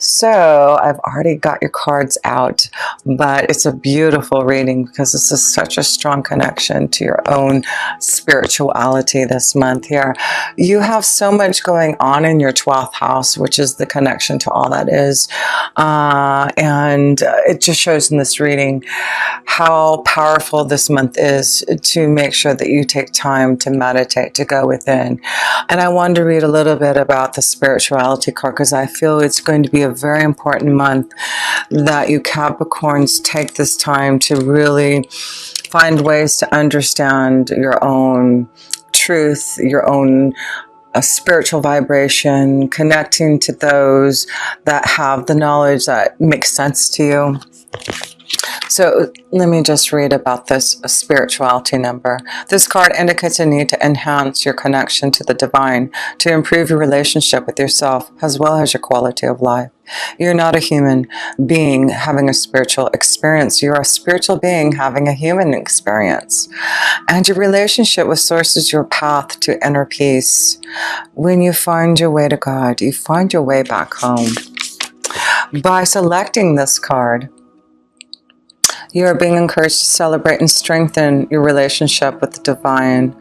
So I've already got your cards out, but it's a beautiful reading because this is such a strong connection to your own spirituality this month here. You have so much going on in your 12th house, which is the connection to all that is. And it just shows in this reading how powerful this month is to make sure that you take time to meditate, to go within. And I wanted to read a little bit about the spirituality card because I feel it's going to be a very important month that you Capricorns take this time to really find ways to understand your own truth, your own spiritual vibration, connecting to those that have the knowledge that makes sense to you. So let me just read about this spirituality number. This card indicates a need to enhance your connection to the divine, to improve your relationship with yourself, as well as your quality of life. You're not a human being having a spiritual experience. You're a spiritual being having a human experience. And your relationship with Source is your path to inner peace. When you find your way to God, you find your way back home. By selecting this card, you are being encouraged to celebrate and strengthen your relationship with the divine.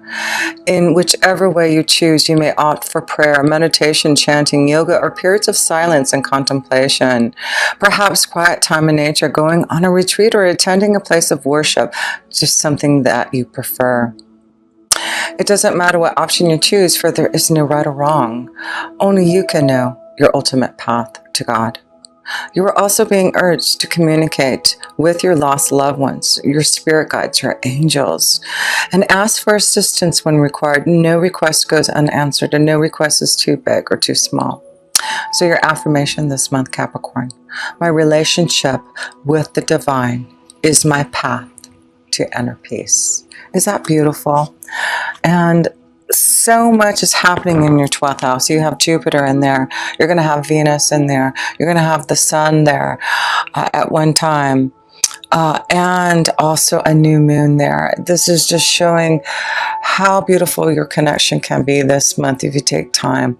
In whichever way you choose, you may opt for prayer, meditation, chanting, yoga, or periods of silence and contemplation. Perhaps quiet time in nature, going on a retreat, or attending a place of worship, just something that you prefer. It doesn't matter what option you choose, for there is no right or wrong. Only you can know your ultimate path to God. You are also being urged to communicate with your lost loved ones, your spirit guides, your angels, and ask for assistance when required. No request goes unanswered, and no request is too big or too small. So your affirmation this month, Capricorn: my relationship with the divine is my path to inner peace. Is that beautiful? And so much is happening in your 12th house. You have Jupiter in there. You're going to have Venus in there. You're going to have the sun there at one time. And also a new moon there. This is just showing how beautiful your connection can be this month if you take time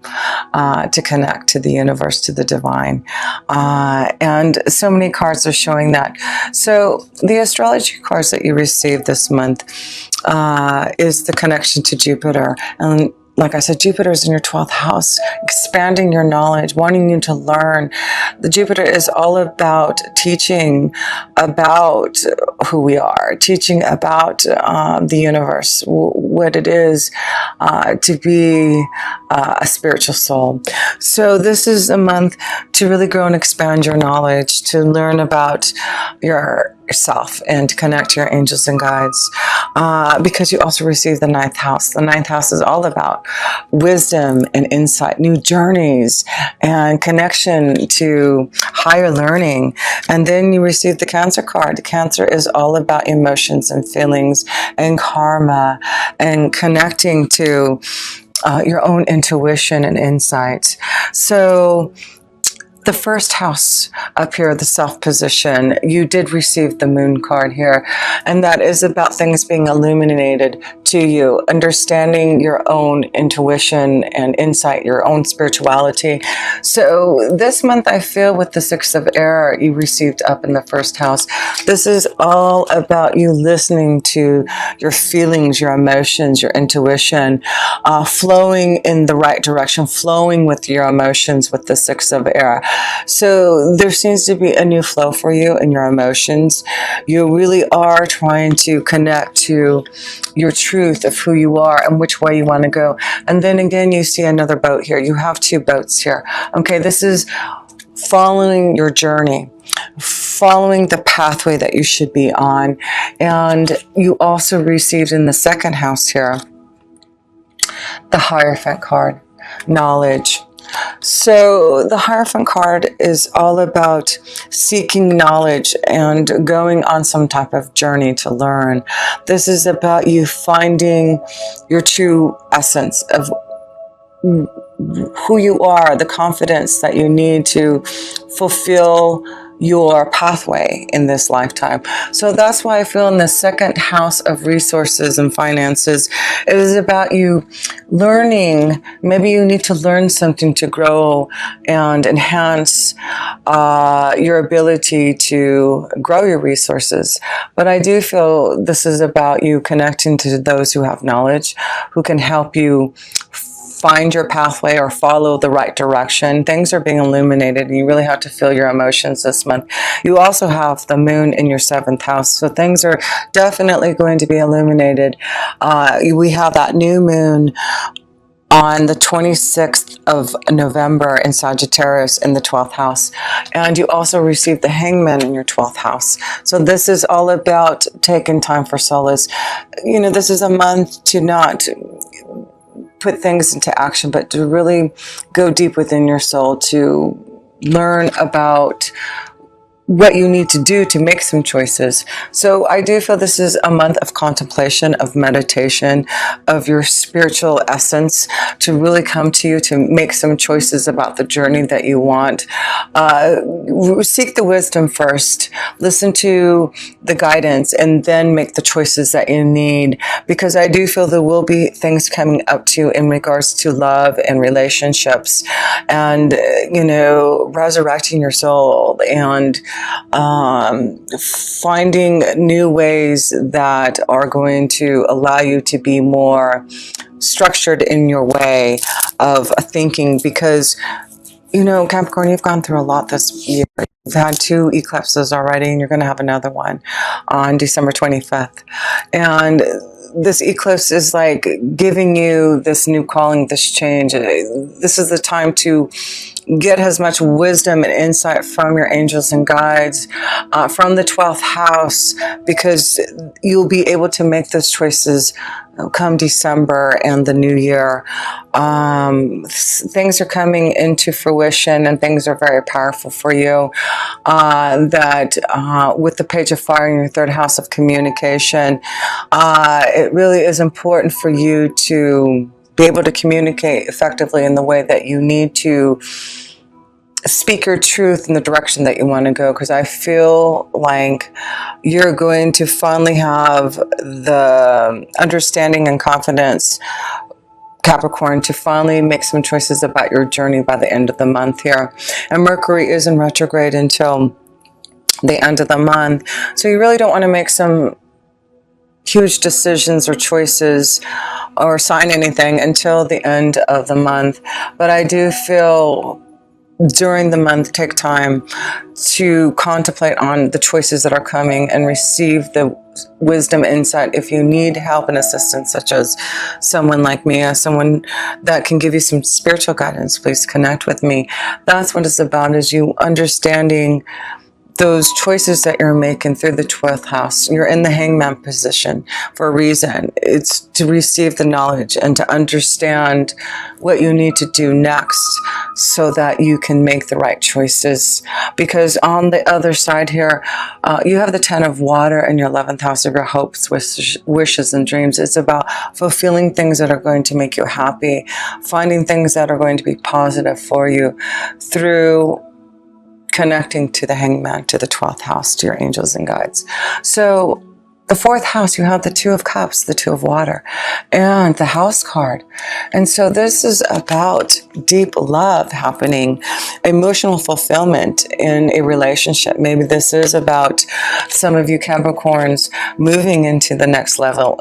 to connect to the universe, to the divine. And so many cards are showing that. So the astrology cards that you received this month is the connection to Jupiter. And like I said, Jupiter is in your 12th house, expanding your knowledge, wanting you to learn. The Jupiter is all about teaching about who we are, teaching about the universe, what it is to be a spiritual soul. So this is a month to really grow and expand your knowledge, to learn about yourself and to connect to your angels and guides, because you also receive the 9th house. The 9th house is all about wisdom and insight, new journeys, and connection to higher learning. And then you receive the Cancer card. Cancer is all about emotions and feelings and karma and connecting to your own intuition and insight. So the first house up here, the self position, you did receive the moon card here, and that is about things being illuminated to you, understanding your own intuition and insight, your own spirituality. So this month, I feel with the 6 of air you received up in the first house, this is all about you listening to your feelings, your emotions, your intuition, flowing in the right direction, flowing with your emotions with the 6 of air. So there seems to be a new flow for you in your emotions. You really are trying to connect to your truth of who you are and which way you want to go. And then again, you see another boat here. You have 2 boats here. Okay, this is following your journey, following the pathway that you should be on. And you also received in the 2nd house here the Hierophant card, knowledge. So the Hierophant card is all about seeking knowledge and going on some type of journey to learn. This is about you finding your true essence of who you are, the confidence that you need to fulfill your pathway in this lifetime. So that's why I feel in the second house of resources and finances, it is about you learning. Maybe you need to learn something to grow and enhance your ability to grow your resources. But I do feel this is about you connecting to those who have knowledge, who can help you find your pathway or follow the right direction. Things are being illuminated, and you really have to feel your emotions this month. You also have the moon in your 7th house, so things are definitely going to be illuminated. We have that new moon on the 26th of November in Sagittarius in the 12th house. And you also receive the Hangman in your 12th house. So this is all about taking time for solace. You know, this is a month to not put things into action, but to really go deep within your soul, to learn about what you need to do to make some choices. So I do feel this is a month of contemplation, of meditation, of your spiritual essence to really come to you, to make some choices about the journey that you want. Seek the wisdom first, listen to the guidance, and then make the choices that you need, because I do feel there will be things coming up to you in regards to love and relationships, and you know, resurrecting your soul, and finding new ways that are going to allow you to be more structured in your way of thinking, because you know, Capricorn, you've gone through a lot this year. You've had 2 eclipses already, and you're going to have another one on December 25th. And this eclipse is like giving you this new calling, this change. This is the time to get as much wisdom and insight from your angels and guides, from the 12th house, because you'll be able to make those choices come December and the new year. Things are coming into fruition, and things are very powerful for you. With the Page of Fire in your 3rd house of communication, it really is important for you to be able to communicate effectively in the way that you need to speak your truth in the direction that you want to go, because I feel like you're going to finally have the understanding and confidence, Capricorn, to finally make some choices about your journey by the end of the month here. And Mercury is in retrograde until the end of the month, so you really don't want to make some huge decisions or choices or sign anything until the end of the month. But I do feel during the month, take time to contemplate on the choices that are coming and receive the wisdom, insight. If you need help and assistance, such as someone like me, someone that can give you some spiritual guidance, please connect with me. That's what it's about, is you understanding those choices that you're making through the 12th house. You're in the Hangman position for a reason. It's to receive the knowledge and to understand what you need to do next so that you can make the right choices. Because on the other side here, you have the 10 of water in your 11th house of your hopes, wishes, and dreams. It's about fulfilling things that are going to make you happy, finding things that are going to be positive for you through connecting to the Hangman, to the 12th house, to your angels and guides. So the 4th house, you have the 2 of Cups, the 2 of water, and the House card. And so this is about deep love happening, emotional fulfillment in a relationship. Maybe this is about some of you Capricorns moving into the next level,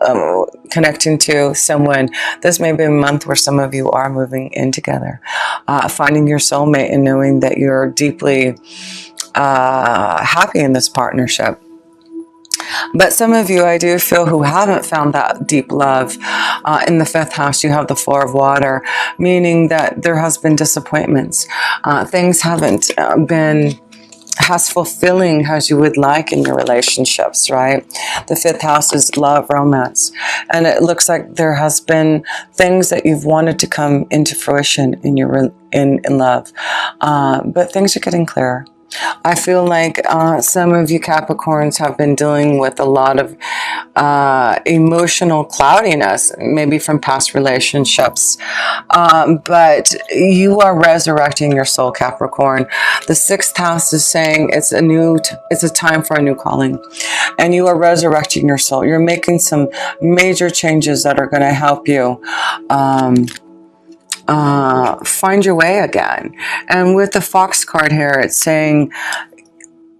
connecting to someone. This may be a month where some of you are moving in together, finding your soulmate and knowing that you're deeply happy in this partnership. But some of you, I do feel, who haven't found that deep love, in the 5th house, you have the 4 of water, meaning that there has been disappointments. Things haven't been as fulfilling as you would like in your relationships, right? The 5th house is love, romance. And it looks like there has been things that you've wanted to come into fruition in your in love. But things are getting clearer. I feel like some of you Capricorns have been dealing with a lot of emotional cloudiness, maybe from past relationships. But you are resurrecting your soul, Capricorn. The sixth house is saying it's a time for a new calling, and you are resurrecting your soul. You're making some major changes that are going to help you find your way again. And with the fox card here, it's saying,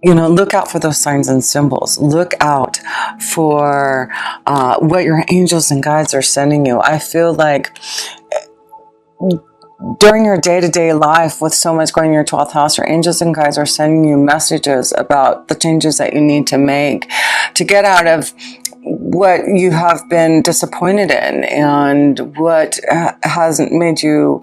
look out for those signs and symbols. Look out for what your angels and guides are sending you. I feel like during your day-to-day life, with so much going in your 12th house, your angels and guides are sending you messages about the changes that you need to make to get out of what you have been disappointed in and what hasn't made you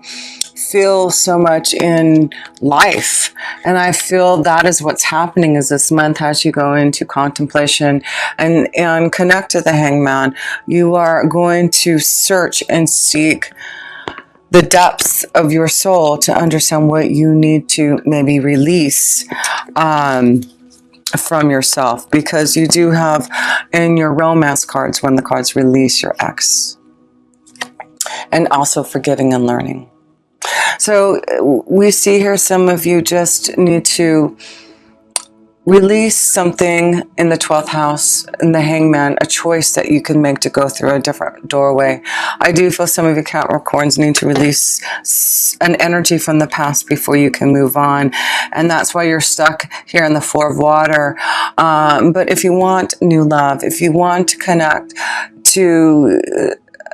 feel so much in life. And I feel that is what's happening is this month, as you go into contemplation and connect to the hangman, you are going to search and seek the depths of your soul to understand what you need to maybe release from yourself, because you do have in your romance cards, when the cards release your ex, and also forgiving and learning. So we see here some of you just need to release something in the 12th house, in the hangman, a choice that you can make to go through a different doorway. I do feel some of you Capricorns need to release an energy from the past before you can move on. And that's why you're stuck here in the Four of Water. But if you want new love, if you want to connect to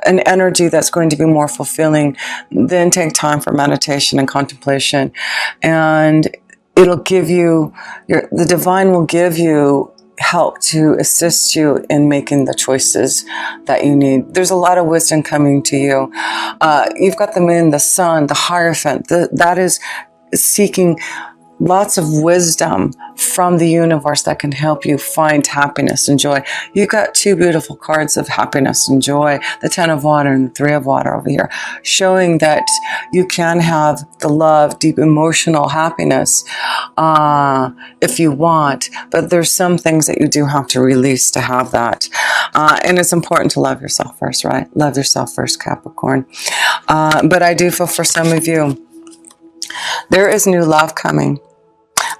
an energy that's going to be more fulfilling, then take time for meditation and contemplation. And it'll give you, the divine will give you help to assist you in making the choices that you need. There's a lot of wisdom coming to you. You've got the moon, the sun, the Hierophant. That is seeking lots of wisdom from the universe that can help you find happiness and joy. You've got two beautiful cards of happiness and joy, the Ten of Water and the Three of Water over here, showing that you can have the love, deep emotional happiness if you want, but there's some things that you do have to release to have that. And it's important to love yourself first, right? Love yourself first, Capricorn. But I do feel for some of you, there is new love coming.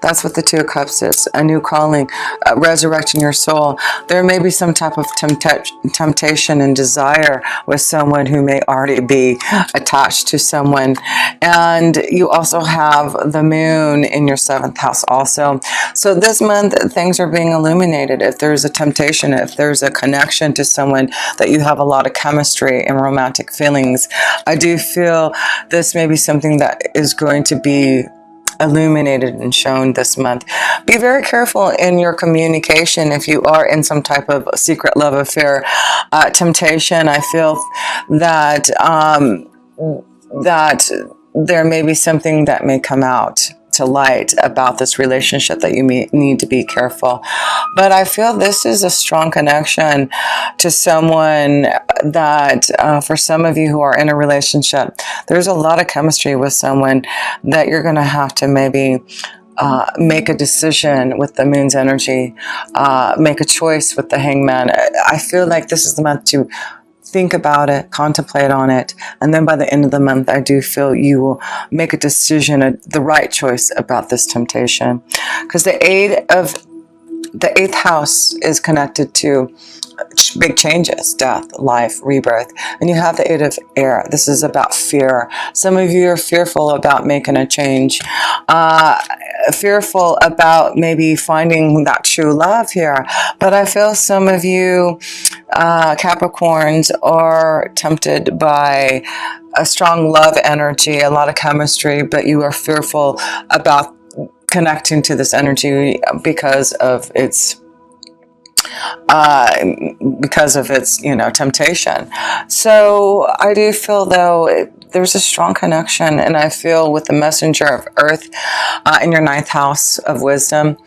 That's what the Two of Cups is, a new calling, resurrecting your soul. There may be some type of temptation and desire with someone who may already be attached to someone. And you also have the moon in your 7th house also. So this month, things are being illuminated. If there's a temptation, if there's a connection to someone that you have a lot of chemistry and romantic feelings, I do feel this may be something that is going to be illuminated and shown this month. Be very careful in your communication if you are in some type of secret love affair, temptation. I feel that that there may be something that may come out to light about this relationship that you may need to be careful. But I feel this is a strong connection to someone that for some of you who are in a relationship, there's a lot of chemistry with someone that you're going to have to maybe make a decision with the moon's energy, make a choice with the hangman. I feel like this is the month to think about it, contemplate on it, and then by the end of the month, I do feel you will make a decision, the right choice about this temptation. Because the 8th house is connected to big changes, death, life, rebirth. And you have the 8 of air. This is about fear. Some of you are fearful about making a change, fearful about maybe finding that true love here. But I feel some of you Capricorns are tempted by a strong love energy, a lot of chemistry, but you are fearful about connecting to this energy because of its temptation. So I do feel though there's a strong connection, and I feel with the messenger of earth in your 9th house of wisdom,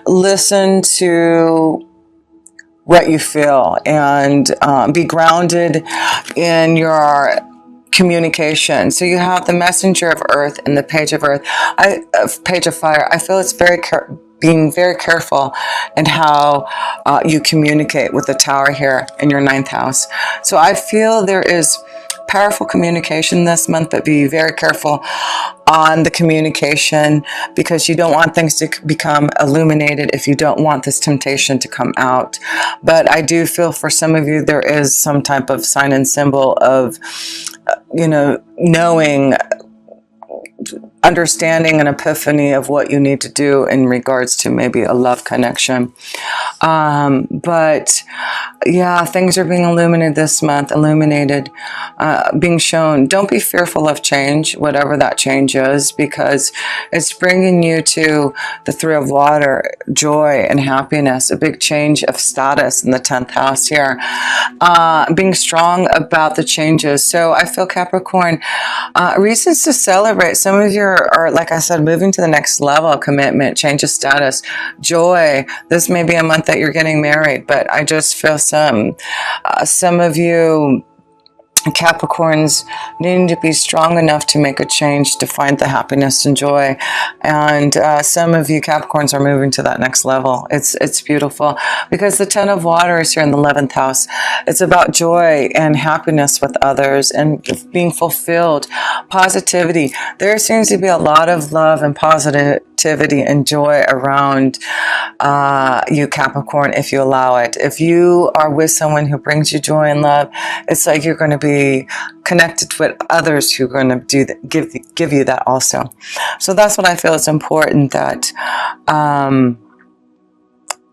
listen to what you feel and be grounded in your communication. So you have the messenger of earth and the page of earth, page of fire. I feel it's being very careful in how you communicate with the tower here in your 9th house. So I feel there is powerful communication this month, but be very careful on the communication, because you don't want things to become illuminated if you don't want this temptation to come out. But I do feel for some of you there is some type of sign and symbol of knowing, understanding, an epiphany of what you need to do in regards to maybe a love connection. But yeah, things are being illuminated this month, being shown. Don't be fearful of change, whatever that change is, because it's bringing you to the 3 of water, joy and happiness, a big change of status in the 10th house here. Being strong about the changes. So I feel, Capricorn, reasons to celebrate. Some of you are, like I said, moving to the next level, commitment, change of status, joy. This may be a month that you're getting married, but I just feel some of you Capricorns needing to be strong enough to make a change, to find the happiness and joy. And some of you Capricorns are moving to that next level. It's beautiful, because the 10 of water is here in the 11th house. It's about joy and happiness with others and being fulfilled, positivity. There seems to be a lot of love and positivity and joy around you, Capricorn, if you allow it. If you are with someone who brings you joy and love, it's like you're going to be connected with others who are going to give you that also. So that's what I feel is important, that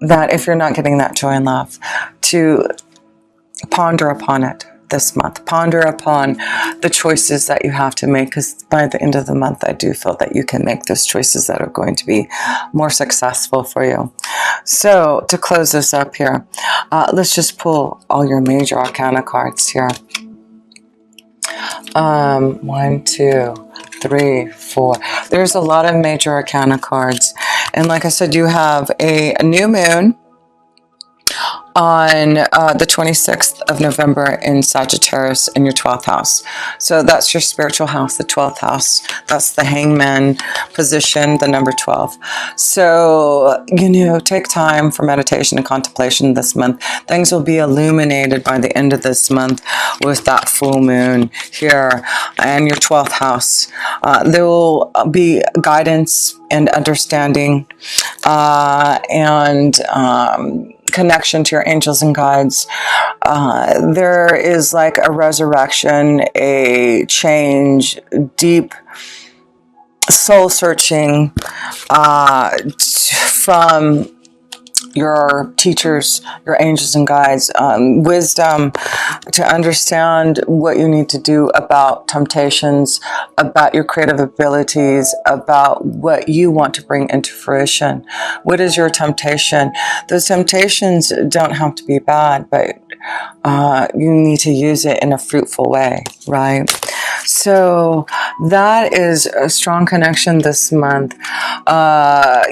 that if you're not getting that joy and love, to ponder upon it this month. Ponder upon the choices that you have to make, because by the end of the month, I do feel that you can make those choices that are going to be more successful for you. So to close this up here, let's just pull all your major arcana cards here. 1, 2, 3, 4. There's a lot of major arcana cards. And like I said, you have a new moon on the 26th of November in Sagittarius in your 12th house. So that's your spiritual house, the 12th house. That's the hangman position, the number 12. So, take time for meditation and contemplation this month. Things will be illuminated by the end of this month with that full moon here and your 12th house. There will be guidance and understanding and connection to your angels and guides. There is like a resurrection, a change, deep soul searching from your teachers, your angels and guides, wisdom to understand what you need to do about temptations, about your creative abilities, about what you want to bring into fruition. What is your temptation? Those temptations don't have to be bad, but you need to use it in a fruitful way, right? So that is a strong connection this month.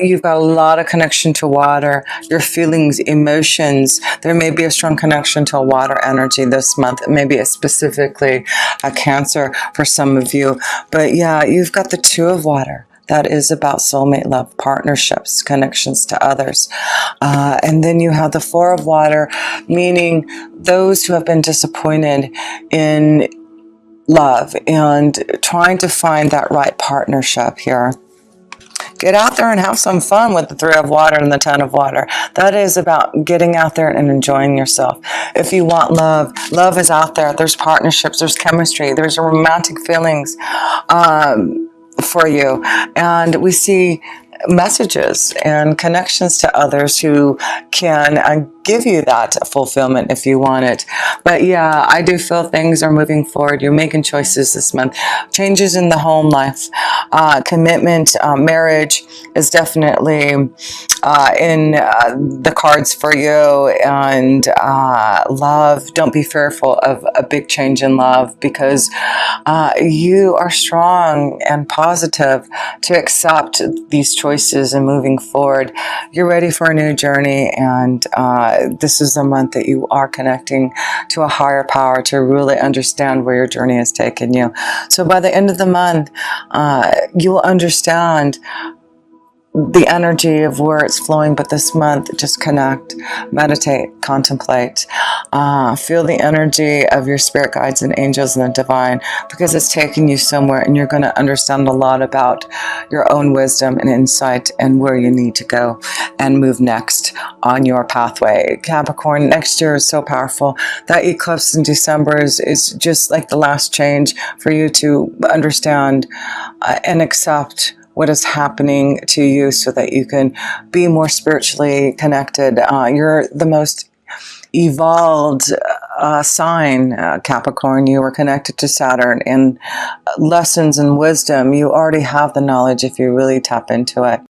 You've got a lot of connection to water, your feelings, emotions. There may be a strong connection to a water energy this month. Maybe specifically a Cancer for some of you. But yeah, you've got the 2 of water. That is about soulmate love, partnerships, connections to others. And then you have the 4 of water, meaning those who have been disappointed in love and trying to find that right partnership here. Get out there and have some fun with the 3 of water and the 10 of water. That is about getting out there and enjoying yourself. If you want love, love is out there. There's partnerships, there's chemistry, there's romantic feelings for you. And we see messages and connections to others who can give you that fulfillment if you want it. But yeah, I do feel things are moving forward. You're making choices this month. Changes in the home life, commitment, marriage is definitely in the cards for you. And love, don't be fearful of a big change in love, because you are strong and positive to accept these choices choices and moving forward. You're ready for a new journey, and this is a month that you are connecting to a higher power to really understand where your journey has taken you. So by the end of the month, you will understand the energy of where it's flowing. But this month, just connect, meditate, contemplate, feel the energy of your spirit guides and angels and the divine, because it's taking you somewhere, and you're going to understand a lot about your own wisdom and insight and where you need to go and move next on your pathway. Capricorn, next year is so powerful. That eclipse in December is just like the last change for you to understand and accept what is happening to you, so that you can be more spiritually connected. You're the most evolved sign, Capricorn. You are connected to Saturn, and lessons and wisdom, you already have the knowledge if you really tap into it.